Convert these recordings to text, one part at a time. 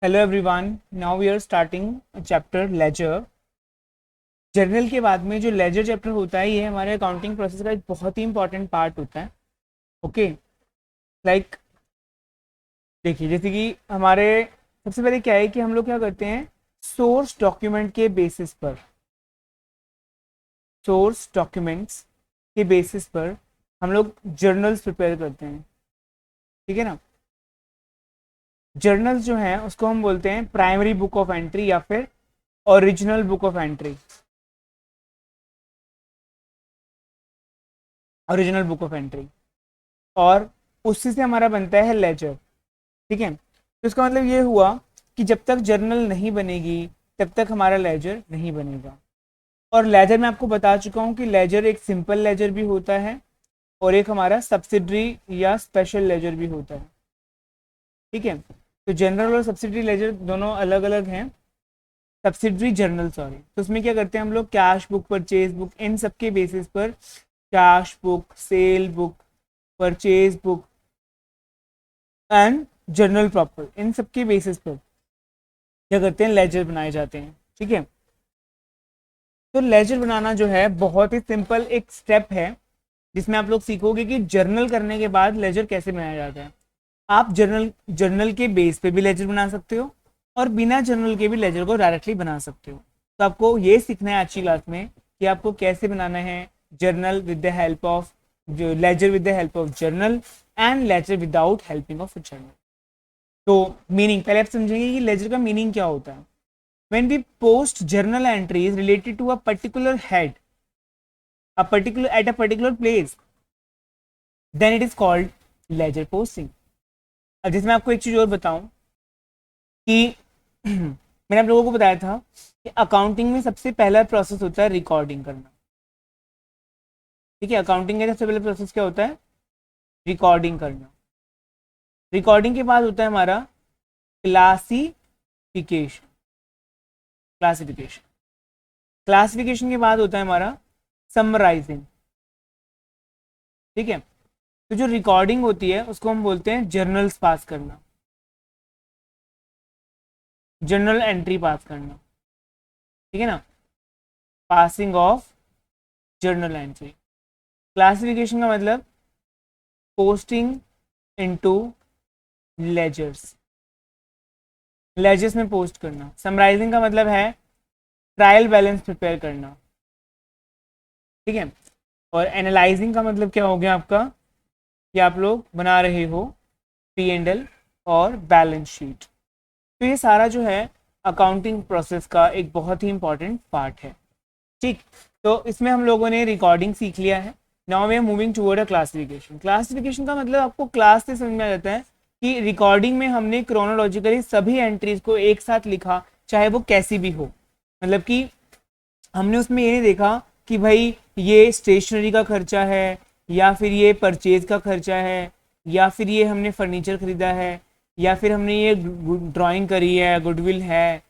Hello everyone, now we are starting chapter ledger. Journal के बाद में जो लेजर चैप्टर होता है, ये हमारे अकाउंटिंग प्रोसेस का एक बहुत ही इंपॉर्टेंट पार्ट होता है। ओके, लाइक देखिए, जैसे कि हमारे सबसे पहले क्या है कि हम लोग क्या करते हैं, सोर्स डॉक्यूमेंट के बेसिस पर सोर्स डॉक्यूमेंट्स के बेसिस पर हम लोग जर्नल्स प्रिपेयर करते हैं। ठीक है ना। जर्नल्स जो हैं उसको हम बोलते हैं प्राइमरी बुक ऑफ एंट्री या फिर original book of entry. Original book of entry और उसी से हमारा बनता है लेजर। ठीक है, तो इसका मतलब ये हुआ कि जब तक जर्नल नहीं बनेगी तब तक हमारा लेजर नहीं बनेगा। और लेजर मैं आपको बता चुका हूँ कि लेजर एक सिंपल लेजर भी होता है और एक हमारा सब्सिडरी या स्पेशल लेजर भी होता है। ठीक है, तो जनरल और सब्सिडरी लेजर दोनों अलग अलग हैं। सब्सिडरी जर्नल, सॉरी, तो उसमें क्या करते हैं हम लोग, कैश बुक, परचेज बुक, इन सब के बेसिस पर cash book, sale book, purchase book and journal proper, इन सब के बेसिस पर क्या करते हैं, लेजर बनाए जाते हैं। ठीक है, तो लेजर बनाना जो है बहुत ही सिंपल एक स्टेप है जिसमें आप लोग सीखोगे कि जर्नल करने के बाद लेजर कैसे बनाया जाता है। आप जर्नल जर्नल के बेस पे भी लेजर बना सकते हो और बिना जर्नल के भी लेजर को डायरेक्टली बना सकते हो। तो आपको ये सीखना है आज की क्लास में कि आपको कैसे बनाना है journal with the help of ledger, with the help of journal and ledger without helping of journal. तो मीनिंग पहले आप समझेंगे कि लेजर का मीनिंग क्या होता है। When we post journal entries related to a particular head, a particular at a particular place, then it is called ledger posting. अब जिसमें आपको एक चीज और बताऊं कि मैंने आप लोगों को बताया था कि अकाउंटिंग में सबसे पहला प्रोसेस होता है रिकॉर्डिंग करना। ठीक है, अकाउंटिंग का सबसे पहला प्रोसेस क्या होता है, रिकॉर्डिंग करना। रिकॉर्डिंग के बाद होता है हमारा क्लासिफिकेशन। क्लासिफिकेशन क्लासिफिकेशन के बाद होता है हमारा समराइजिंग। ठीक है, तो जो रिकॉर्डिंग होती है उसको हम बोलते हैं जर्नल्स पास करना, जर्नल एंट्री पास करना। ठीक है ना, passing of journal entry. Classification का मतलब पोस्टिंग इनटू लेजर्स, लेजर्स में पोस्ट करना। समराइजिंग का मतलब है ट्रायल बैलेंस प्रिपेयर करना। ठीक है, और एनालाइजिंग का मतलब क्या हो गया आपका, कि आप लोग बना रहे हो P&L और बैलेंस शीट। तो ये सारा जो है अकाउंटिंग प्रोसेस का एक बहुत ही इंपॉर्टेंट पार्ट है। ठीक, तो इसमें हम लोगों ने रिकॉर्डिंग सीख लिया है। Now we are moving toward a classification. Classification का मतलब आपको क्लास से समझ में आ जाता है कि रिकॉर्डिंग में हमने क्रोनोलॉजिकली सभी एंट्रीज को एक साथ लिखा, चाहे वो कैसी भी हो। मतलब कि हमने उसमें ये नहीं देखा कि भाई ये स्टेशनरी का खर्चा है या फिर ये परचेज का खर्चा है या फिर ये हमने फर्नीचर खरीदा है या फिर हमने ये ड्राइंग करी है, गुडविल है,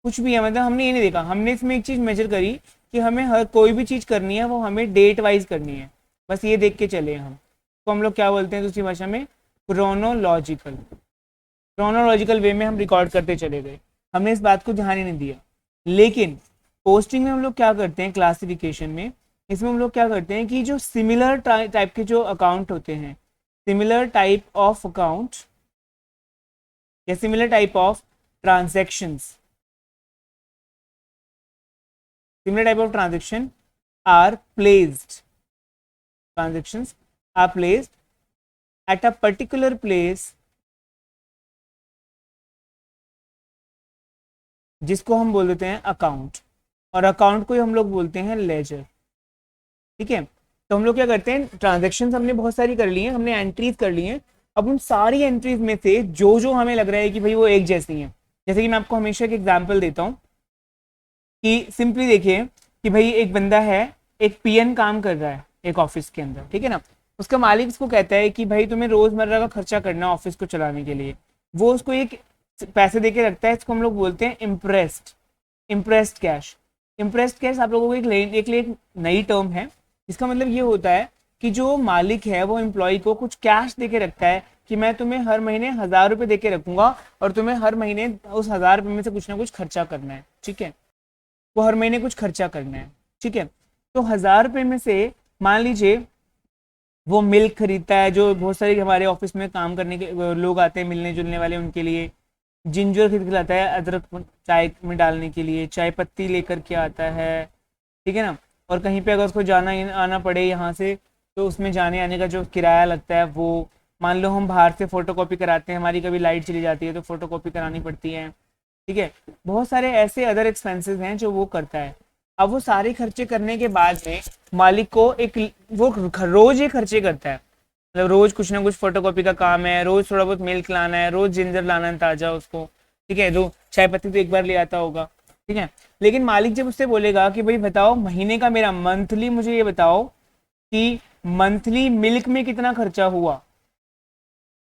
कुछ भी है। मतलब हमने ये नहीं देखा, हमने इसमें एक चीज़ मेजर करी कि हमें हर कोई भी चीज़ करनी है वो हमें डेट वाइज करनी है, बस ये देख के चले हम। तो हम लोग क्या बोलते हैं दूसरी भाषा में, क्रोनोलॉजिकल। क्रोनोलॉजिकल वे में हम रिकॉर्ड करते चले गए, हमने इस बात को ध्यान ही नहीं दिया। लेकिन पोस्टिंग में हम लोग क्या करते हैं, क्लासिफिकेशन में, इसमें हम लोग क्या करते हैं कि जो सिमिलर टाइप के जो अकाउंट होते हैं, सिमिलर टाइप ऑफ अकाउंट या similar type of transactions, similar type of transaction are placed, transactions are placed at a particular place जिसको हम बोल देते हैं अकाउंट, और अकाउंट को ही हम लोग बोलते हैं लेजर। ठीक है, तो हम लोग क्या करते हैं, ट्रांजेक्शन हमने बहुत सारी कर ली हैं, हमने एंट्रीज कर ली हैं। अब उन सारी एंट्रीज में से जो जो हमें लग रहा है कि भाई वो एक जैसी हैं, जैसे कि मैं आपको हमेशा एक एग्जाम्पल देता हूँ कि सिंपली देखिए कि भाई एक बंदा है, एक पीएन काम कर रहा है एक ऑफिस के अंदर। ठीक है ना, उसका मालिक उसको कहता है कि भाई तुम्हें रोजमर्रा का खर्चा करना है ऑफिस को चलाने के लिए। वो उसको एक पैसे दे के रखता है, इसको हम लोग बोलते हैं impressed, impressed cash. Impressed cash आप लोगों को एक नई टर्म है। इसका मतलब ये होता है कि जो मालिक है वो एम्प्लॉय को कुछ कैश दे के रखता है कि मैं तुम्हें हर महीने 1,000 रुपये दे के रखूंगा और तुम्हें हर महीने उस 1,000 रुपये में से कुछ ना कुछ खर्चा करना है, ठीक है, वो हर महीने कुछ खर्चा करना है, ठीक है। तो 1,000 रुपये में से मान लीजिए वो मिल्क खरीदता है, जो बहुत सारे हमारे ऑफिस में काम करने के लोग आते हैं मिलने जुलने वाले, उनके लिए जिंजर खरीद के लाता है अदरक चाय में डालने के लिए, चाय पत्ती लेकर के आता है, ठीक है ना। और कहीं पे अगर उसको जाना आना पड़े यहाँ से, तो उसमें जाने आने का जो किराया लगता है वो, मान लो हम बाहर से फोटो कॉपी कराते हैं, हमारी कभी लाइट चली जाती है तो फोटो कॉपी करानी पड़ती है, ठीक है। बहुत सारे ऐसे अदर एक्सपेंसेस हैं जो वो करता है। अब वो सारे खर्चे करने के बाद में मालिक को एक, वो रोज ये खर्चे करता है, मतलब रोज कुछ ना कुछ फोटोकॉपी का काम है, रोज थोड़ा बहुत मिल्क लाना है, रोज जिंजर लाना है ताजा उसको, ठीक है, जो चाय पत्ती तो एक बार ले आता होगा, ठीक है। लेकिन मालिक जब उससे बोलेगा कि भाई बताओ महीने का मेरा मंथली, मुझे ये बताओ कि मंथली मिल्क में कितना खर्चा हुआ,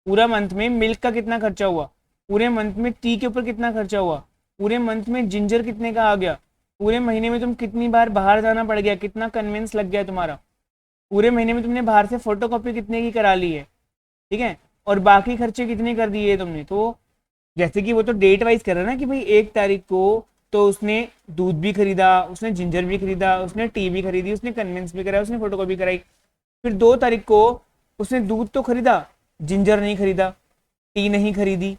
पूरा मंथ में मिल्क का कितना खर्चा हुआ, पूरे मंथ में टी के ऊपर कितना खर्चा हुआ, पूरे मंथ में जिंजर कितने का आ गया, पूरे महीने में तुम कितनी बार बाहर जाना पड़ गया, कितना कन्वेंस लग गया तुम्हारा, पूरे महीने में तुमने बाहर से फोटो कॉपी कितने की करा ली है, ठीक है, और बाकी खर्चे कितने कर दिए तुमने। तो जैसे कि वो तो डेट वाइज कर रहा है ना कि भाई 1 तारीख को तो उसने दूध भी खरीदा, उसने जिंजर भी खरीदा, उसने टी भी खरीदी, उसने कन्वेंस भी कराया, उसने फोटो कॉपी कराई। फिर 2 तारीख को उसने दूध तो खरीदा, जिंजर नहीं खरीदा, टी नहीं खरीदी,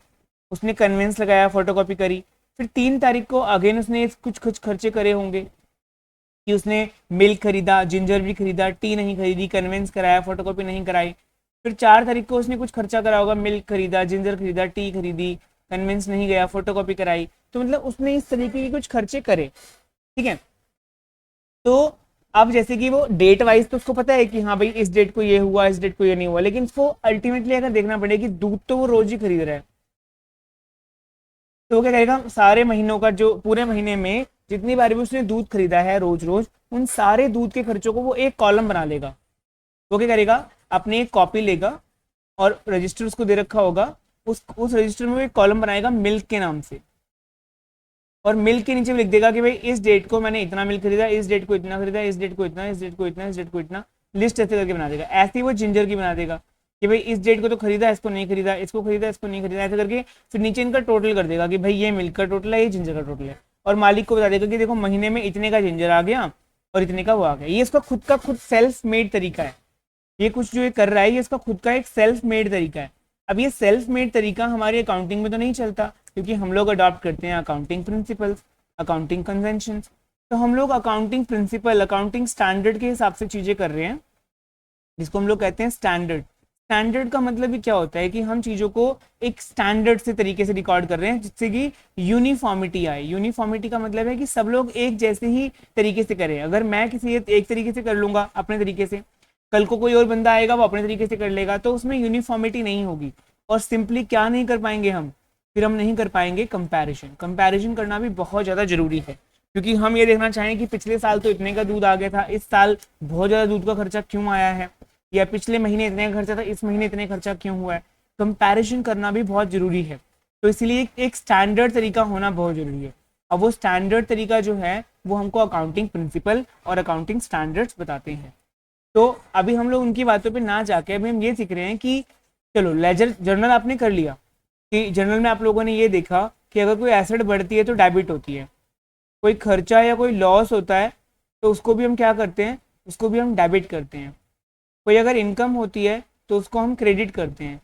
उसने कन्वेंस लगाया, फोटो कॉपी करी। फिर 3 तारीख को अगेन उसने कुछ खर्चे करे होंगे कि उसने मिल्क खरीदा, जिंजर भी खरीदा, टी नहीं खरीदी, कन्वेंस कराया, फोटोकॉपी नहीं कराई। फिर 4 तारीख को उसने कुछ खर्चा करा होगा, मिल्क खरीदा, जिंजर खरीदा, टी खरीदी, कन्वेंस नहीं गया, फोटोकॉपी कराई। तो मतलब उसने इस तरीके के कुछ खर्चे करे, ठीक है। तो अब जैसे कि वो डेट वाइज तो उसको पता है कि हाँ भाई इस डेट को ये हुआ, इस डेट को ये नहीं हुआ, लेकिन उसको अल्टीमेटली अगर देखना पड़े कि दूध तो वो रोज ही खरीद रहा है, तो वो क्या करेगा, सारे महीनों का जो पूरे महीने में जितनी बार भी उसने दूध खरीदा है रोज रोज, उन सारे दूध के खर्चों को वो एक कॉलम बना लेगा। वो क्या करेगा, अपनी एक कॉपी लेगा और रजिस्टर उसको दे रखा होगा, उस रजिस्टर में वो एक कॉलम बनाएगा मिल्क के नाम से, और मिल्क के नीचे भी लिख देगा कि भाई इस डेट को मैंने इतना मिल्क खरीदा, इस डेट को इतना खरीदा, इस डेट को इतना, इस डेट को इतना, इस डेट को इतना, लिस्ट ऐसे करके बना देगा। ऐसे ही वो जिंजर की बना देगा कि भाई इस डेट को तो खरीदा, इसको नहीं खरीदा, इसको खरीदा, इसको नहीं खरीदा, ऐसे करके फिर नीचे इनका टोटल कर देगा कि भाई ये मिल्क का टोटल है, ये जिंजर का टोटल है, और मालिक को बता देगा कि देखो महीने में इतने का जिंजर आ गया और इतने का वो आ गया। ये इसका खुद का खुद सेल्फ मेड तरीका है, ये कुछ जो ये कर रहा है ये इसका खुद का एक सेल्फ मेड तरीका है। अब ये सेल्फ मेड तरीका हमारी अकाउंटिंग में तो नहीं चलता, क्योंकि हम लोग अडॉप्ट करते हैं अकाउंटिंग प्रिंसिपल्स, अकाउंटिंग कन्वेंशन। तो हम लोग अकाउंटिंग प्रिंसिपल, अकाउंटिंग स्टैंडर्ड के हिसाब से चीजें कर रहे हैं, जिसको हम लोग कहते हैं स्टैंडर्ड। स्टैंडर्ड का मतलब भी क्या होता है कि हम चीजों को एक स्टैंडर्ड से तरीके से रिकॉर्ड कर रहे हैं, जिससे कि यूनिफॉर्मिटी आए। यूनिफॉर्मिटी का मतलब है कि सब लोग एक जैसे ही तरीके से करें। अगर मैं किसी एक तरीके से कर लूंगा अपने तरीके से, कल को कोई और बंदा आएगा वो अपने तरीके से कर लेगा, तो उसमें यूनिफॉर्मिटी नहीं होगी। और सिंपली क्या नहीं कर पाएंगे हम, फिर हम नहीं कर पाएंगे कंपैरिजन। कंपैरिजन करना भी बहुत ज़्यादा जरूरी है, क्योंकि हम ये देखना चाहें कि पिछले साल तो इतने का दूध आ गया था, इस साल बहुत ज़्यादा दूध का खर्चा क्यों आया है, या पिछले महीने इतने का खर्चा था, इस महीने इतने खर्चा क्यों हुआ है। कंपैरिजन करना भी बहुत जरूरी है। तो इसलिए एक स्टैंडर्ड तरीका होना बहुत जरूरी है। अब वो स्टैंडर्ड तरीका जो है वो हमको अकाउंटिंग प्रिंसिपल और अकाउंटिंग स्टैंडर्ड्स बताते हैं। तो अभी हम लोग उनकी बातों पे ना जाके अभी हम ये सीख रहे हैं कि चलो लेजर जर्नल आपने कर लिया, कि जर्नल में आप लोगों ने ये देखा कि अगर कोई एसेट बढ़ती है तो डेबिट होती है, कोई खर्चा या कोई लॉस होता है तो उसको भी हम क्या करते हैं, उसको भी हम डेबिट करते हैं। कोई अगर इनकम होती है तो उसको हम क्रेडिट करते हैं,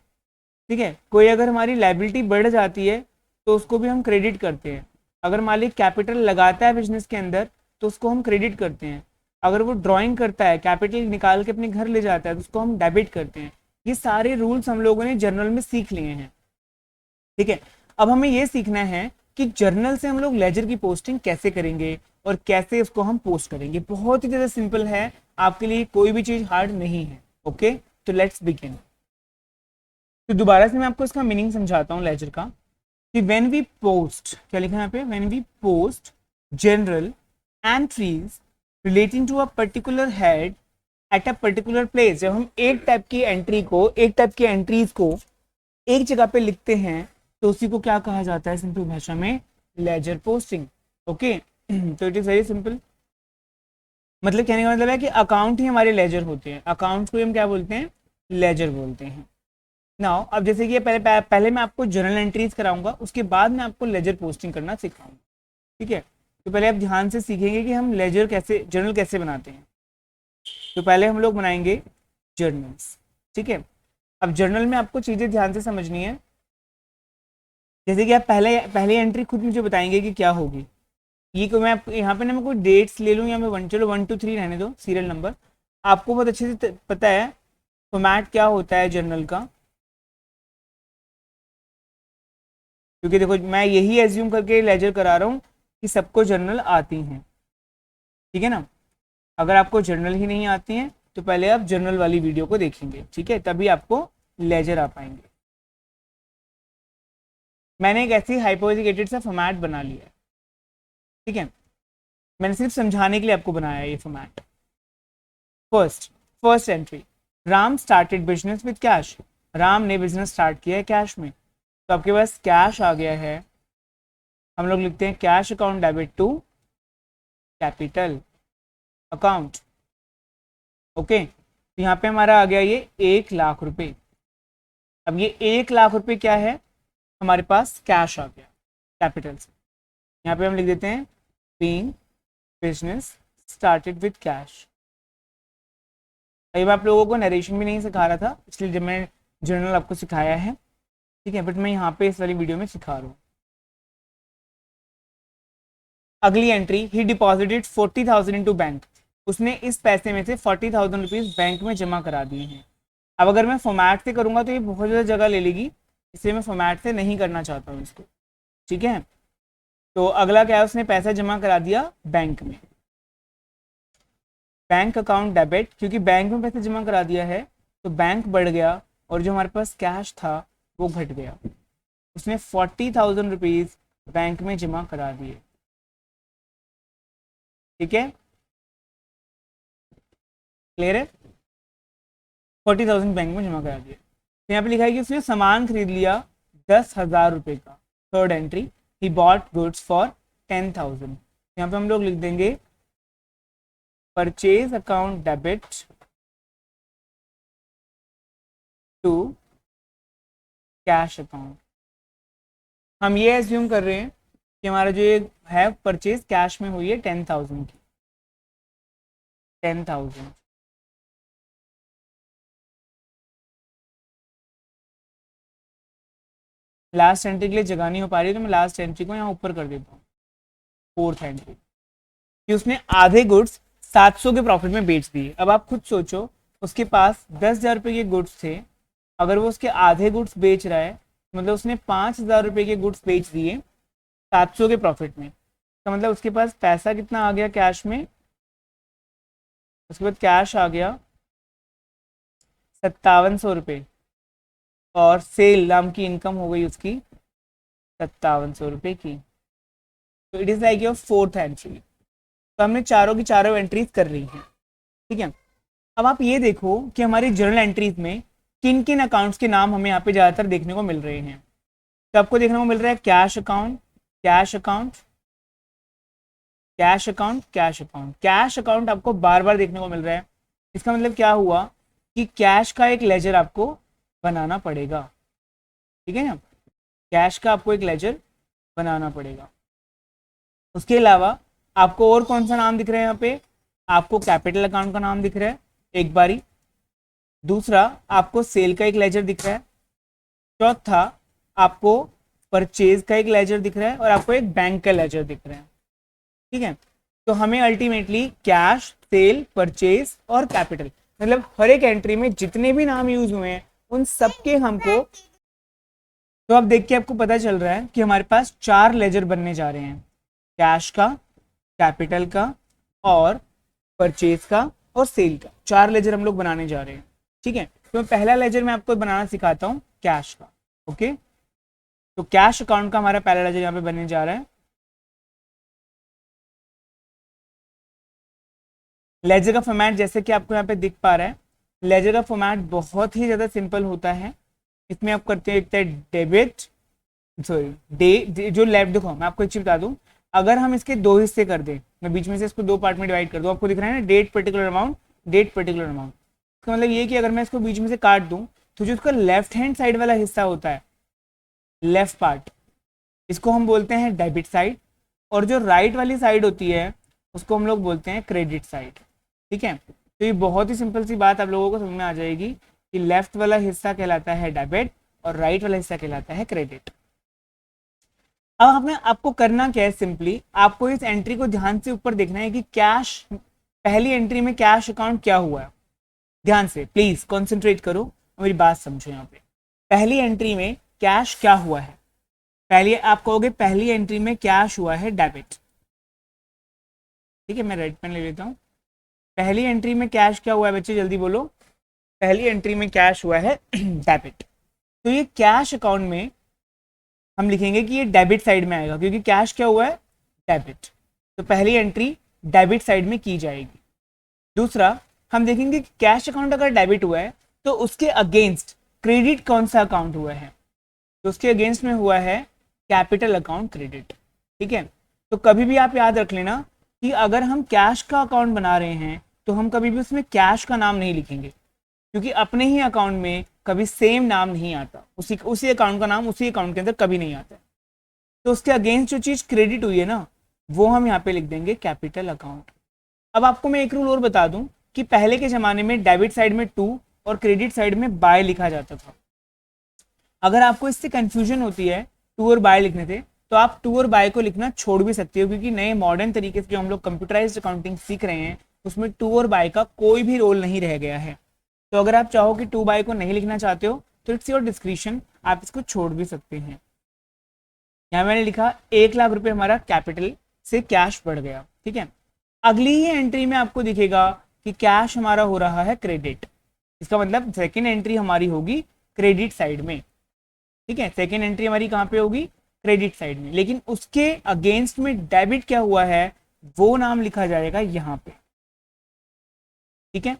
ठीक है। कोई अगर हमारी लायबिलिटी बढ़ जाती है तो उसको भी हम क्रेडिट करते हैं। अगर मालिक कैपिटल लगाता है बिजनेस के अंदर तो उसको हम क्रेडिट करते हैं। अगर वो ड्राइंग करता है, कैपिटल निकाल के अपने घर ले जाता है तो उसको हम डेबिट करते हैं। ये सारे रूल्स हम लोगों ने जर्नल में सीख लिए हैं, ठीक है। अब हमें ये सीखना है कि जर्नल से हम लोग लेजर की पोस्टिंग कैसे करेंगे और कैसे उसको हम पोस्ट करेंगे। बहुत ही ज़्यादा सिंपल है, आपके लिए कोई भी चीज़ हार्ड नहीं है। ओके, तो लेट्स बिगिन। तो दोबारा से मैं आपको इसका मीनिंग समझाता हूँ लेजर का, कि व्हेन वी पोस्ट, क्या लिखा है यहाँ पे, when we post journal entries relating to a particular head at a particular place. जब हम एक टाइप की एंट्री को, एक टाइप की एंट्रीज को एक जगह पे लिखते हैं तो उसी को क्या कहा जाता है सिंपल भाषा में, लेजर पोस्टिंग। ओके, तो इट इज वेरी सिंपल। मतलब कहने का मतलब है कि अकाउंट ही हमारे लेजर होते हैं, अकाउंट को हम क्या बोलते हैं, लेजर बोलते हैं। नाउ अब जैसे कि पहले मैं आपको जर्नल एंट्रीज कराऊंगा, उसके बाद मैं आपको लेजर पोस्टिंग करना सिखाऊंगा, ठीक है। तो पहले आप ध्यान से सीखेंगे कि हम लेजर कैसे, जर्नल कैसे बनाते हैं। तो पहले हम लोग बनाएंगे जर्नल्स, ठीक है। अब जर्नल में आपको चीज़ें ध्यान से समझनी है। जैसे कि आप पहले पहले एंट्री खुद मुझे बताएंगे कि क्या होगी। ये को मैं यहाँ पे ना मैं कोई डेट्स ले लूँ या मैं चलो 1 2 3 रहने दो, सीरियल नंबर। आपको बहुत अच्छे से पता है फॉर्मेट क्या होता है जर्नल का, क्योंकि देखो मैं यही एज्यूम करके लेजर करा रहा हूँ कि सबको जर्नल आती हैं, ठीक है ना। अगर आपको जर्नल ही नहीं आती हैं तो पहले आप जर्नल वाली वीडियो को देखेंगे, ठीक है, तभी आपको लेजर आ पाएंगे। मैंने एक ऐसी हाइपोथेटिकल सा फॉर्मेट बना लिया है, ठीक है। मैंने सिर्फ समझाने के लिए आपको बनाया है ये format. First entry, Ram started business with cash. Ram ने बिजनेस स्टार्ट किया है कैश में, तो आपके पास कैश आ गया है। हम लोग लिखते हैं cash account debit to capital account, okay. तो यहाँ पे हमारा आ गया ये 1 लाख रुपए। अब ये 1 लाख रुपए क्या है, हमारे पास कैश आ गया कैपिटल से। यहाँ पे हम लिख देते हैं being business started with cash. मैं आप लोगों को नरेशन भी नहीं सिखा रहा था, इसलिए जब मैं जर्नल आपको सिखाया है, ठीक है, बट मैं यहाँ पे इस वाली वीडियो में सिखा रहा हूँ। अगली एंट्री, ही डिपॉजिटेड 40,000 इनटू बैंक। उसने इस पैसे में से 40,000 रुपीज बैंक में जमा करा दिए हैं। अब अगर मैं फॉर्मेट से करूँगा तो ये बहुत ज़्यादा जगह ले लेगी, इसलिए मैं फॉर्मेट से नहीं करना चाहता हूँ इसको, ठीक है। तो अगला क्या है, उसने पैसा जमा करा दिया बैंक में, बैंक अकाउंट डेबिट, क्योंकि बैंक में पैसा जमा करा दिया है तो बैंक बढ़ गया और जो हमारे पास कैश था वो घट गया। उसने 40,000 रुपीज बैंक में जमा करा दिए, ठीक है, क्लियर है। 40,000 बैंक में जमा करा दिया। तो यहाँ पे लिखा है कि उसने सामान खरीद लिया 10,000 रुपए का। Third entry, he bought goods for 10,000। यहाँ पे हम लोग लिख देंगे purchase account debit to cash account. हम ये एज्यूम कर रहे हैं कि हमारा जो ये है परचेज कैश में हुई है 10,000 की, 10,000। लास्ट एंट्री के लिए जगह नहीं हो पा रही तो मैं लास्ट एंट्री को यहाँ ऊपर कर देता हूँ। फोर्थ एंट्री, कि उसने आधे गुड्स 700 के प्रॉफिट में बेच दिए। अब आप खुद सोचो, उसके पास 10,000 रुपये के गुड्स थे, अगर वो उसके आधे गुड्स बेच रहा है मतलब उसने 5,000 रुपये के गुड्स बेच दिए 700 के प्रॉफिट में, तो मतलब उसके पास पैसा कितना आ गया कैश में, उसके बाद कैश आ गया 5700 रुपये और सेल नाम की इनकम हो गई उसकी 5700 रुपये की। तो it is like your fourth entry. तो हमने चारों की चारों एंट्रीज कर रही हैं, ठीक है। अब आप ये देखो कि हमारी जर्नल एंट्रीज में किन किन अकाउंट्स के नाम हमें यहाँ पे ज़्यादातर देखने को मिल रहे हैं। तो आपको देखने को मिल रहा है cash account, cash account, cash account, cash account. Cash account आपको बार बार देखने को मिल रहा है। इसका मतलब क्या हुआ कि कैश का एक लेजर आपको बनाना पड़ेगा, ठीक है ना। कैश का आपको एक लेजर बनाना पड़ेगा। उसके अलावा आपको और कौन सा नाम दिख रहा है यहाँ पे, आपको कैपिटल अकाउंट का नाम दिख रहा है एक बारी, दूसरा आपको सेल का एक लेजर दिख रहा है, चौथा आपको परचेज का एक लेजर दिख रहा है और आपको एक बैंक का लेजर दिख रहा है, ठीक है। तो हमें अल्टीमेटली कैश, सेल, परचेज और कैपिटल, मतलब हर एक एंट्री में जितने भी नाम यूज हुए हैं उन सबके हमको, तो अब देख के आपको पता चल रहा है कि हमारे पास 4 लेजर बनने जा रहे हैं, कैश का, कैपिटल का और परचेज का और सेल का। 4 लेजर हम लोग बनाने जा रहे हैं, ठीक है। तो पहला लेजर मैं आपको बनाना सिखाता हूँ कैश का, ओके। तो कैश अकाउंट का हमारा पहला लेजर यहाँ पे बनने जा रहा है। लेजर का फॉर्मेट जैसे कि आपको यहाँ पे दिख पा रहा है, लेजर का फॉर्मेट बहुत ही ज़्यादा सिंपल होता है। इसमें आप करते हैं डेबिट, सॉरी डे, जो लेफ्ट, देखो मैं आपको एक चीज बता दूं, अगर हम इसके 2 हिस्से कर दें, मैं बीच में से इसको 2 पार्ट में डिवाइड कर दूं, आपको दिख रहा है ना date particular amount, date particular amount. इसका मतलब ये कि अगर मैं इसको बीच में से काट दूं तो जो उसका लेफ्ट हैंड साइड वाला हिस्सा होता है, लेफ्ट पार्ट, इसको हम बोलते हैं डेबिट साइड, और जो राइट वाली साइड होती है उसको हम लोग बोलते हैं क्रेडिट साइड। ठीक है, तो ये बहुत ही सिंपल सी बात आप लोगों को समझ में आ जाएगी कि लेफ्ट वाला हिस्सा कहलाता है डेबिट और राइट वाला हिस्सा कहलाता है क्रेडिट। अब हमें आपको करना क्या है, सिंपली आपको इस एंट्री को ध्यान से ऊपर देखना है कि कैश, पहली एंट्री में कैश अकाउंट क्या हुआ है। ध्यान से प्लीज कॉन्सेंट्रेट करो, मेरी बात समझो। यहाँ पे पहली एंट्री में कैश क्या हुआ है, पहले आप कहोगे पहली एंट्री में कैश हुआ है डेबिट। ठीक है, मैं रेड पेन ले लेता हूँ। पहली एंट्री में कैश क्या हुआ है बच्चे, जल्दी बोलो। पहली एंट्री में कैश हुआ है डेबिट। तो ये कैश अकाउंट में हम लिखेंगे कि ये डेबिट साइड में आएगा, क्योंकि कैश क्या हुआ है, डेबिट। तो पहली एंट्री डेबिट साइड में की जाएगी। दूसरा, हम देखेंगे कि कैश अकाउंट अगर डेबिट हुआ है तो उसके अगेंस्ट क्रेडिट कौन सा अकाउंट हुआ है, तो उसके अगेंस्ट में हुआ है कैपिटल अकाउंट क्रेडिट। ठीक है, तो कभी भी आप याद रख लेना कि अगर हम कैश का अकाउंट बना रहे हैं तो हम कभी भी उसमें कैश का नाम नहीं लिखेंगे, क्योंकि अपने ही अकाउंट में कभी सेम नाम नहीं आता, उसी अकाउंट का नाम उसी अकाउंट के अंदर कभी नहीं आता। तो उसके अगेंस्ट जो चीज़ क्रेडिट हुई है ना, वो हम यहाँ पे लिख देंगे कैपिटल अकाउंट। अब आपको मैं एक रूल और बता दूं कि पहले के ज़माने में डेबिट साइड में टू और क्रेडिट साइड में बाय लिखा जाता था। अगर आपको इससे कंफ्यूजन होती है टू और बाय लिखने से, तो आप टू और बाय को लिखना छोड़ भी सकते हो, क्योंकि नए मॉडर्न तरीके से जो हम लोग कंप्यूटराइज्ड अकाउंटिंग सीख रहे हैं उसमें टू और बाय का कोई भी रोल नहीं रह गया है। तो अगर आप चाहो कि टू बाय को नहीं लिखना चाहते हो तो इट्स योर डिस्क्रिप्शन, आप इसको छोड़ भी सकते हैं। यहाँ मैंने लिखा 1,00,000 रुपये हमारा कैपिटल से कैश बढ़ गया। ठीक है, अगली ही एंट्री में आपको दिखेगा कि कैश हमारा हो रहा है क्रेडिट। इसका मतलब सेकेंड एंट्री हमारी होगी क्रेडिट साइड में। ठीक है, सेकेंड एंट्री हमारी कहाँ पे होगी, क्रेडिट साइड में, लेकिन उसके अगेंस्ट में डेबिट क्या हुआ है वो नाम लिखा जाएगा यहाँ पे। ठीक है,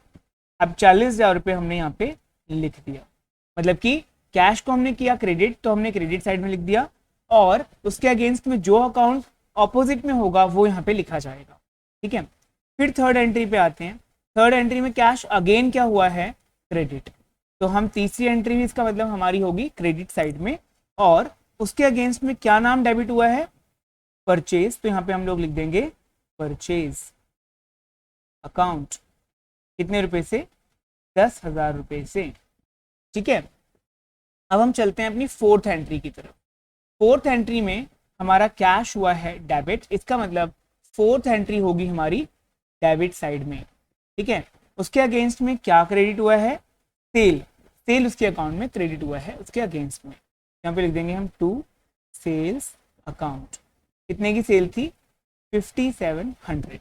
अब 40,000 रुपये हमने यहाँ पे लिख दिया, मतलब कि कैश को हमने किया क्रेडिट तो हमने क्रेडिट साइड में लिख दिया, और उसके अगेंस्ट में जो अकाउंट ऑपोजिट में होगा वो यहाँ पे लिखा जाएगा। ठीक है, फिर थर्ड एंट्री पे आते हैं। थर्ड एंट्री में कैश अगेन क्या हुआ है, क्रेडिट। तो हम तीसरी एंट्री भी इसका मतलब हमारी होगी क्रेडिट साइड में, और उसके अगेंस्ट में क्या नाम डेबिट हुआ है, परचेज। तो यहाँ पे हम लोग लिख देंगे परचेज अकाउंट, कितने रुपए से, 10,000 रुपये से। ठीक है, अब हम चलते हैं अपनी फोर्थ एंट्री की तरफ। फोर्थ एंट्री में हमारा कैश हुआ है डेबिट, इसका मतलब फोर्थ एंट्री होगी हमारी डेबिट साइड में। ठीक है, उसके अगेंस्ट में क्या क्रेडिट हुआ है, सेल। सेल उसके अकाउंट में क्रेडिट हुआ है उसके अगेंस्ट में। यहाँ पे लिख देंगे हम टू सेल्स अकाउंट। कितने की सेल थी, 5700।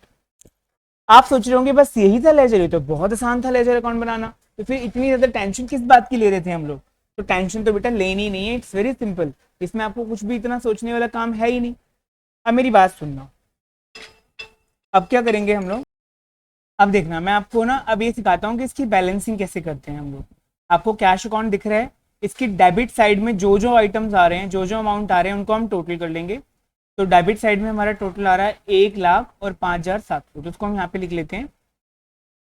आप सोच रहे होंगे बस यही था लेजर, ये तो बहुत आसान था लेजर अकाउंट बनाना, तो फिर इतनी ज्यादा टेंशन किस बात की ले रहे थे हम लोग। तो टेंशन तो बेटा लेनी नहीं है, इट्स वेरी सिंपल, इसमें आपको कुछ भी इतना सोचने वाला काम है ही नहीं। अब मेरी बात सुनना, अब क्या करेंगे हम लोग, अब देखना मैं आपको ना अब ये सिखाता हूँ कि इसकी बैलेंसिंग कैसे करते हैं हम लोग। आपको कैश अकाउंट दिख रहा है, इसकी डेबिट साइड में जो जो आइटम्स आ रहे हैं, जो जो अमाउंट आ रहे हैं उनको हम टोटल कर लेंगे। तो डेबिट साइड में हमारा टोटल आ रहा है 1,00,000 और 5,700, तो उसको हम यहाँ पे लिख लेते हैं।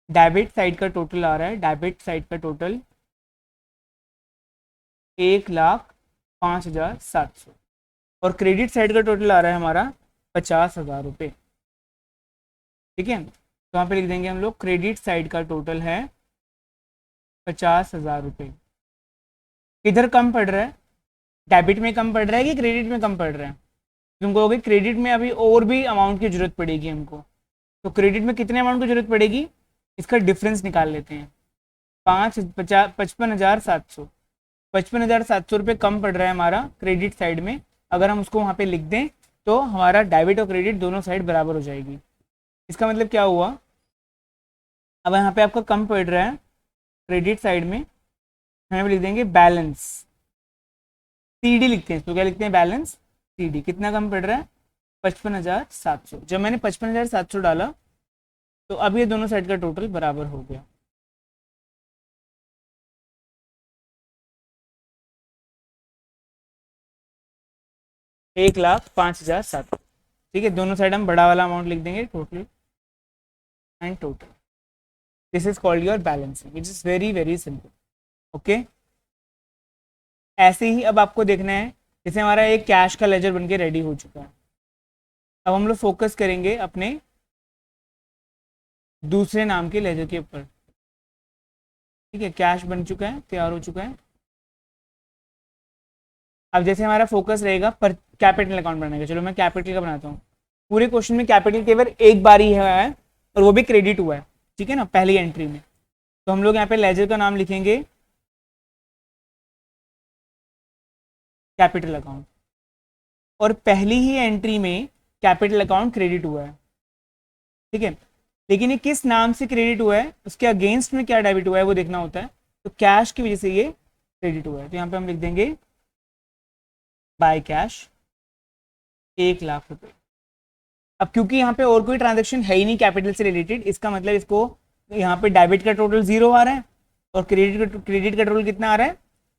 डेबिट साइड का टोटल आ रहा है, डेबिट साइड का टोटल 1,05,700, और क्रेडिट साइड का टोटल आ रहा है हमारा 50,000 रुपये। ठीक है, तो यहाँ पे लिख देंगे हम लोग क्रेडिट साइड का टोटल है 50,000 रुपये। किधर कम पड़ रहा है, डेबिट में कम पड़ रहा है कि क्रेडिट में कम पड़ रहा है। तुम कहोगे क्रेडिट में अभी और भी अमाउंट की जरूरत पड़ेगी हमको, तो क्रेडिट में कितने अमाउंट की जरूरत पड़ेगी, इसका डिफरेंस निकाल लेते हैं। 55,700, 55,700 रुपये कम पड़ रहा है हमारा क्रेडिट साइड में। अगर हम उसको वहाँ पे लिख दें तो हमारा डेबिट और क्रेडिट दोनों साइड बराबर हो जाएगी। इसका मतलब क्या हुआ, अब यहाँ पे आपका कम पड़ रहा है क्रेडिट साइड में, हमें लिख देंगे बैलेंस, सीडी लिखते हैं, तो क्या लिखते हैं, बैलेंस सीडी। कितना कम पड़ रहा है, 55,700। जब मैंने 55,700 डाला तो अब ये दोनों साइड का टोटल बराबर हो गया। एक लाख 5,007। ठीक है, दोनों साइड हम बड़ा वाला अमाउंट लिख देंगे, total and total. This is called your balancing, it is very very simple. Okay, ऐसे ही अब आपको देखना है, जैसे हमारा एक कैश का लेजर बन के रेडी हो चुका है। अब हम लोग फोकस करेंगे अपने दूसरे नाम के लेजर के ऊपर। ठीक है, कैश बन चुका है, तैयार हो चुका है। अब जैसे हमारा फोकस रहेगा पर कैपिटल अकाउंट बनाने का, चलो मैं कैपिटल का बनाता हूँ। पूरे क्वेश्चन में कैपिटल केवल एक बार ही है और वो भी क्रेडिट हुआ है, ठीक है ना, पहली एंट्री में। तो हम लोग यहाँ पे लेजर का नाम लिखेंगे कैपिटल अकाउंट, और पहली ही एंट्री में कैपिटल अकाउंट क्रेडिट हुआ है। ठीक है, लेकिन ये किस नाम से क्रेडिट हुआ है, उसके अगेंस्ट में क्या डेबिट हुआ है वो देखना होता है। तो कैश की वजह से ये क्रेडिट हुआ है, तो यहाँ पे हम लिख देंगे बाय कैश 1,00,000 रुपए। अब क्योंकि यहाँ पे और कोई ट्रांजेक्शन है ही नहीं कैपिटल से रिलेटेड, इसका मतलब इसको यहाँ पे डेबिट का टोटल 0 आ रहा है और क्रेडिट का टोटल कितना आ रहा है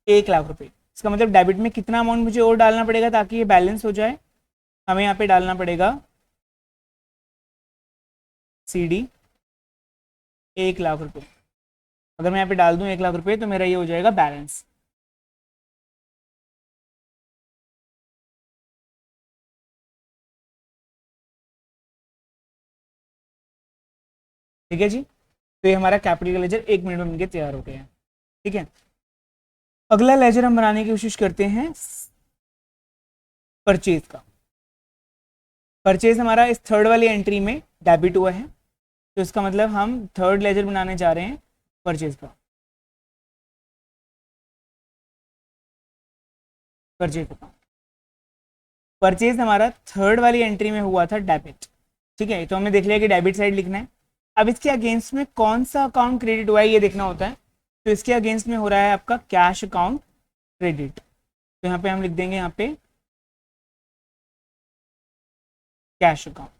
1,00,000 रुपए। इसका मतलब डेबिट में कितना अमाउंट मुझे और डालना पड़ेगा ताकि ये बैलेंस हो जाए। हमें यहाँ पे डालना पड़ेगा CD 1,00,000 रुपए। अगर मैं यहाँ पे डाल दूँ 1,00,000 रुपए तो मेरा ये हो जाएगा बैलेंस। ठीक है जी, तो ये हमारा कैपिटल का लेजर 1 मिनट में बनके तैयार हो गया है। ठीक है, अगला लेजर हम बनाने की कोशिश करते हैं परचेज का। परचेज हमारा इस थर्ड वाली एंट्री में डेबिट हुआ है, तो इसका मतलब हम थर्ड लेजर बनाने जा रहे हैं परचेज का। परचेज हमारा थर्ड वाली एंट्री में हुआ था डेबिट। ठीक है, तो हमने देख लिया कि डेबिट साइड लिखना है। अब इसके अगेंस्ट में कौन सा अकाउंट क्रेडिट हुआ है ये देखना होता है। तो इसके अगेंस्ट में हो रहा है आपका कैश अकाउंट क्रेडिट, तो यहाँ पे हम लिख देंगे यहाँ पे कैश अकाउंट।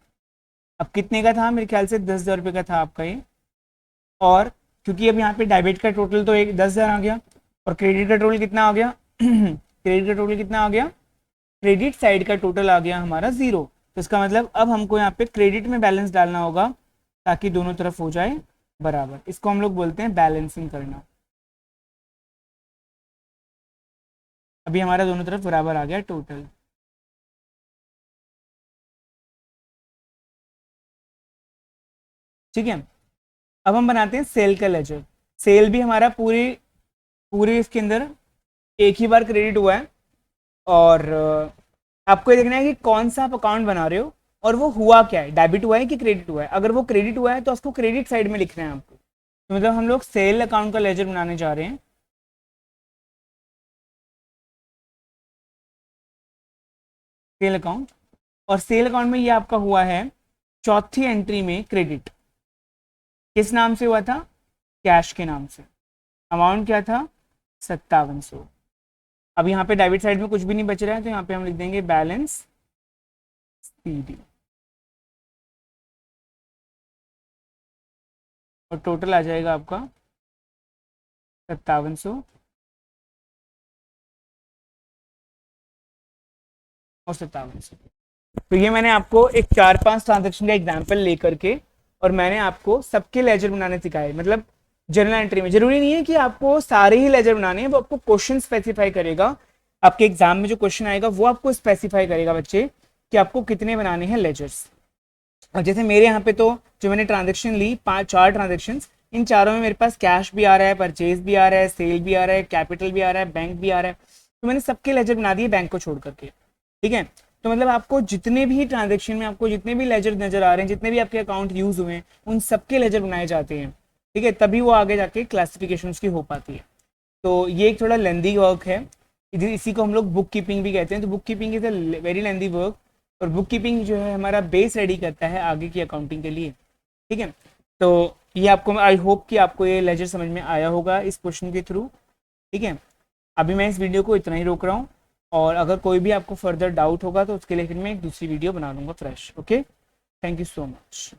अब कितने का था, मेरे ख्याल से 10,000 रुपये का था आपका ये, और क्योंकि अब यहाँ पे डेबिट का टोटल तो 10,000 आ गया और क्रेडिट का टोटल कितना आ गया क्रेडिट का टोटल कितना आ गया, क्रेडिट साइड का टोटल आ गया हमारा 0। तो इसका मतलब अब हमको यहाँ पे क्रेडिट में बैलेंस डालना होगा ताकि दोनों तरफ हो जाए बराबर। इसको हम लोग बोलते हैं बैलेंसिंग करना। अभी हमारा दोनों तरफ बराबर आ गया टोटल। ठीक है, अब हम बनाते हैं सेल का लेजर। सेल भी हमारा पूरी पूरी इसके अंदर एक ही बार क्रेडिट हुआ है, और आपको ये देखना है कि कौन सा आप अकाउंट बना रहे हो और वो हुआ क्या है, डेबिट हुआ है कि क्रेडिट हुआ है। अगर वो क्रेडिट हुआ है तो उसको क्रेडिट साइड में लिखना है आपको। तो मतलब हम लोग सेल अकाउंट का लेजर बनाने जा रहे हैं। सेल अकाउंट, और सेल अकाउंट में ये आपका हुआ है चौथी एंट्री में क्रेडिट। किस नाम से हुआ था, कैश के नाम से। अमाउंट क्या था 5700। अब यहाँ पे डेबिट साइड में कुछ भी नहीं बच रहा है, तो यहाँ पे हम लिख देंगे बैलेंस CD, और टोटल आ जाएगा आपका 5700 और 5700। तो ये मैंने आपको एक 4-5 ट्रांजेक्शन का एग्जाम्पल लेकर के, और मैंने आपको सबके लेजर बनाने सिखाए। मतलब जर्नल एंट्री में जरूरी नहीं है कि आपको सारे ही लेजर बनाने हैं, वो आपको क्वेश्चन स्पेसिफाई करेगा। आपके एग्जाम में जो क्वेश्चन आएगा वो आपको स्पेसिफाई करेगा बच्चे कि आपको कितने बनाने हैं लेजर्स। और जैसे मेरे यहाँ पे तो जो मैंने ट्रांजेक्शन ली 4 ट्रांजेक्शन, इन चारों में मेरे पास कैश भी आ रहा है, परचेज भी आ रहा है, सेल भी आ रहा है, कैपिटल भी आ रहा है, बैंक भी आ रहा है। तो मैंने सबके लेजर बना दिए बैंक को छोड़ करके। ठीक है, तो मतलब आपको जितने भी ट्रांजेक्शन में आपको जितने भी लेजर नजर आ रहे हैं, जितने भी आपके अकाउंट यूज हुए हैं, उन सबके लेजर बनाए जाते हैं। ठीक है, तभी वो आगे जाके क्लासिफिकेशन की हो पाती है। तो ये एक थोड़ा लेंदी वर्क है, इसी को हम लोग बुक कीपिंग भी कहते हैं। तो book keeping is a very lengthy work, और बुक कीपिंग जो है हमारा बेस रेडी करता है आगे की अकाउंटिंग के लिए। ठीक है, तो ये आपको, आई होप कि आपको ये लेजर समझ में आया होगा इस क्वेश्चन के थ्रू। ठीक है, अभी मैं इस वीडियो को इतना ही रोक रहा हूँ, और अगर कोई भी आपको फर्दर डाउट होगा तो उसके लिए फिर मैं एक दूसरी वीडियो बना लूँगा fresh. Okay, thank you so much.